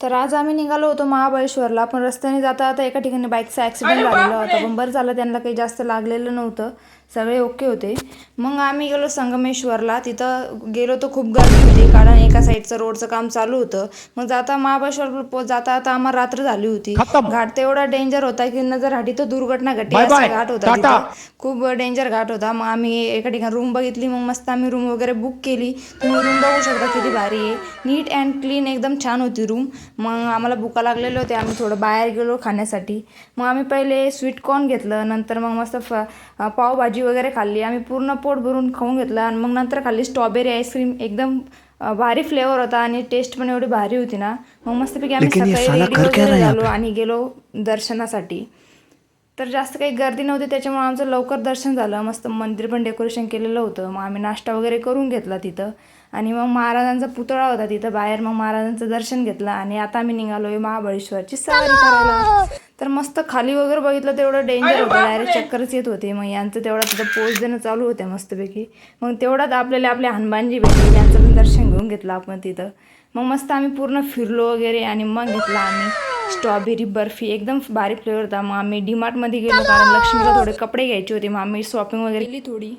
तर आज आम्ही निघालो होतो महाबळेश्वरला, पण रस्त्याने जाता जाता एका ठिकाणी बाईकचा ॲक्सिडेंट झालेला होता. पण बरं झालं, त्यांना काही जास्त लागलेलं नव्हतं, सगळे ओके होते. मग आम्ही गेलो संगमेश्वरला. तिथं गेलो तर खूप गर्दी होती, कारण एका साईडचं रोडचं काम चालू होतं. मग जाता महाबळेश्वर जाता आता आम्हाला रात्र झाली होती. घाट तर एवढा डेंजर होता की नजर तर दुर्घटना घडली असा घाट होता तिथं. खूप डेंजर घाट होता. मग आम्ही एका ठिकाणी रूम बघितली. मग मस्त आम्ही रूम वगैरे बुक केली. तुम्ही रूम बघू शकता किती भारी आहे, नीट अँड क्लीन, एकदम छान होती रूम. मग आम्हाला भुका लागलेले होते, आम्ही थोडं बाहेर गेलो खाण्यासाठी. मग आम्ही पहिले स्वीट कॉर्न घेतलं, नंतर मग मस्त पावभाजी वगैरे खाल्ली. आम्ही पूर्ण पोट भरून खाऊन घेतलं. आणि मग नंतर खाल्ली स्ट्रॉबेरी आईस्क्रीम, एकदम भारी फ्लेवर होता आणि टेस्ट पण एवढी भारी होती ना. मग मस्तपैकी आम्ही सकाळी रेडी वगैरे झालो आणि गेलो दर्शनासाठी. तर जास्त काही गर्दी नव्हती, त्याच्यामुळे आमचं लवकर दर्शन झालं. मस्त मंदिर पण डेकोरेशन केलेलं होतं. मग आम्ही नाश्ता वगैरे करून घेतला तिथं. आणि मग महाराजांचा पुतळा होता तिथं बाहेर, मग महाराजांचं दर्शन घेतलं. आणि आता आम्ही निघालो आहे महाबळेश्वरची सवारी करायला. तर मस्त खाली वगैरे बघितलं, तेवढं डेंजर होतं, डायरेक्ट चक्करच येत होते. मग यांचं तेवढा तिथं पोच देणं चालू होते मस्तपैकी. मग तेवढ्यात आपल्याला आपल्या हनुमानजी भेटले, त्यांचं पण दर्शन घेऊन घेतलं आपण तिथं. मग मस्त आम्ही पूर्ण फिरलो वगैरे आणि मग घेतला आम्ही स्ट्रॉबेरी बर्फी, एकदम भारी फ्लेवर होता. मग आम्ही डीमार्टमध्ये गेलो, कारण लक्ष्मीला थोडे कपडे घ्यायचे होते. मग आम्ही शॉपिंग वगैरे केली थोडी.